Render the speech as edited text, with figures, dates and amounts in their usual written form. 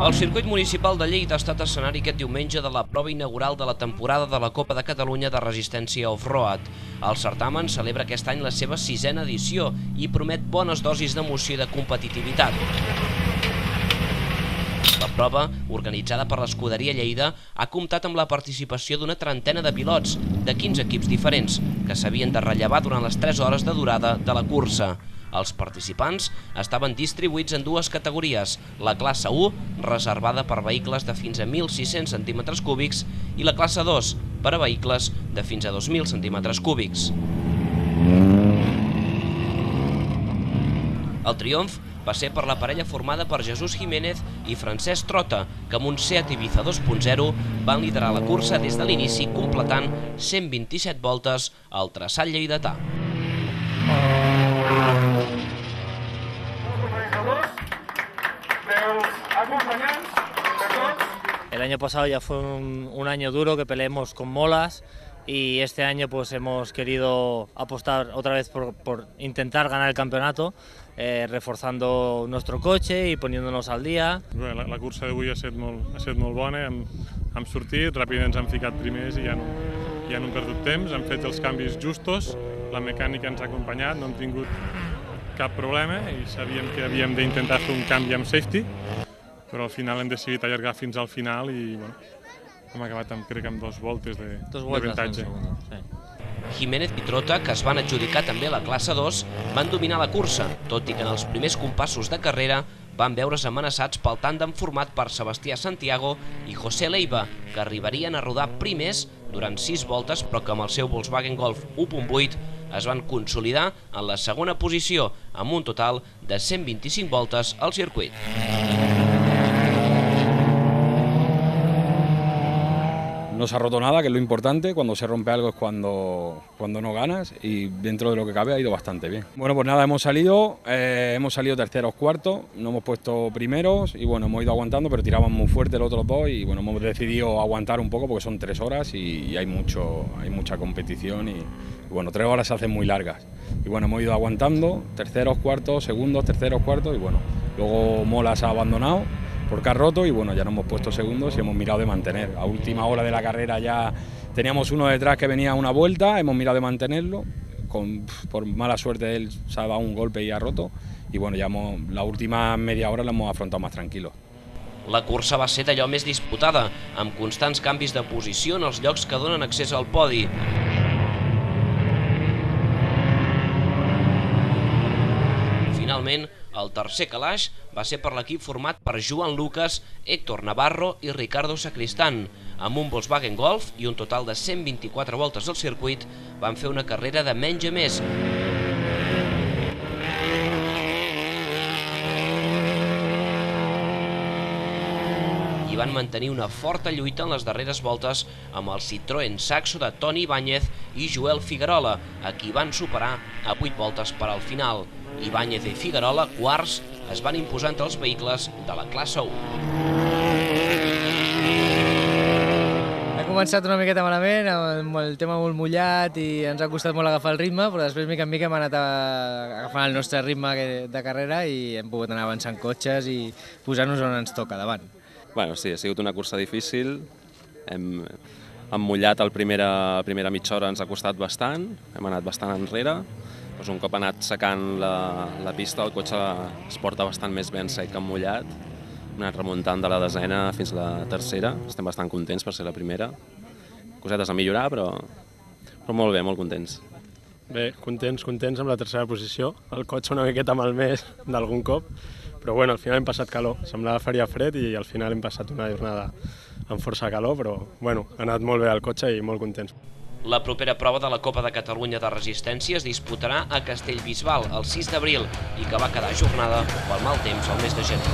El circuit municipal de Lleida ha estat escenari aquest diumenge de la prova inaugural de la temporada de la Copa de Catalunya de resistència off-road. El certamen celebra aquest any la seva 6ª edició i promet bones dosis d'emoció i de competitivitat. La prova, organitzada per l'Escuderia Lleida, ha comptat amb la participació d'una trentena de pilots de 15 equips diferents que s'havien de rellevar durant les 3 hores de durada de la cursa. Els participants estaven distribuïts en 2 categories, la classe 1, reservada per vehicles de fins a 1.600 centímetres cúbics, i la classe 2, per a vehicles de fins a 2.000 centímetres cúbics. El triomf va ser per la parella formada per Jesús Jiménez i Francesc Trota, que amb un Seat Ibiza 2.0 van liderar la cursa des de l'inici, completant 127 voltes al traçat lleidatà. El año pasado ya fue un año duro que peleamos con molas y este año pues hemos querido apostar otra vez por intentar ganar el campeonato, reforzando nuestro coche y poniéndonos al día. La cursa d'avui ha estat molt bona, hem sortit, ràpid ens hem ficat primers i ja no hem perdut temps, hem fet els canvis justos, la mecànica ens ha acompanyat, no hem tingut cap problema i sabíem que havíem d'intentar fer un canvi amb safety, però al final hem decidit allargar fins al final i hem acabat crec amb 2 voltes d'avantatge. Jiménez i Trota, que es van adjudicar també la classe 2, van dominar la cursa, tot i que en els primers compassos de carrera van veure's amenaçats pel tàndem format per Sebastià Santiago i José Leiva, que arribarien a rodar primers durant 6 voltes, però que amb el seu Volkswagen Golf 1.8 es van consolidar en la segona posició, amb un total de 125 voltes al circuit. No se ha roto nada, que es lo importante. Cuando se rompe algo es cuando no ganas, y dentro de lo que cabe ha ido bastante bien. Bueno, pues nada, hemos salido terceros, cuartos, no hemos puesto primeros y bueno, hemos ido aguantando, pero tiraban muy fuerte los otros dos y bueno, hemos decidido aguantar un poco porque son 3 horas y hay mucha competición y bueno, 3 horas se hacen muy largas. Y bueno, hemos ido aguantando, terceros, cuartos, segundos, terceros, cuartos y bueno, luego Molas ha abandonado porque ha roto y bueno, ya nos hemos puesto segundos y hemos mirado de mantener. A última hora de la carrera ya teníamos uno detrás que venía a una vuelta, hemos mirado de mantenerlo, por mala suerte él se ha dado un golpe y ha roto y bueno, ya la última media hora la hemos afrontado más tranquilos. La cursa va ser d'allò més disputada, amb constants canvis de posició en els llocs que donen accés al podi. Finalment, el tercer calaix va ser per l'equip format per Joan Lucas, Héctor Navarro i Ricardo Sacristán. Amb un Volkswagen Golf i un total de 124 voltes al circuit, van fer una carrera de menys a més. I van mantenir una forta lluita en les darreres voltes amb el Citroën Saxo de Toni Ibáñez i Joel Figuerola, a qui van superar a 8 voltes per al final. Ibáñez i Figuerola, quarts, es van imposar entre els vehicles de la classe 1. Ha començat una miqueta malament, amb el tema molt mullat i ens ha costat molt agafar el ritme, però després mica en mica hem anat agafant el nostre ritme de carrera i hem pogut anar avançant cotxes i posar-nos on ens toca davant. Bueno, sí, ha sigut una cursa difícil, hem mullat la primera mitja hora, ens ha costat bastant, hem anat bastant enrere, doncs un cop ha anat secant la pista el cotxe es porta bastant més ben sec que mullat, hem anat remuntant de la 10ª fins a la 3ª, estem bastant contents per ser la primera, cosetes a millorar però molt bé, molt contents. Bé, contents amb la 3ª posició, el cotxe una miqueta malmès d'algun cop, però bueno, al final hem passat calor, semblava faria fred i al final hem passat una jornada amb força calor, però bueno, ha anat molt bé el cotxe i molt contents. La propera prova de la Copa de Catalunya de resistència es disputarà a Castellbisbal el 6 d'abril i que va quedar ajornada pel mal temps al mes de gener.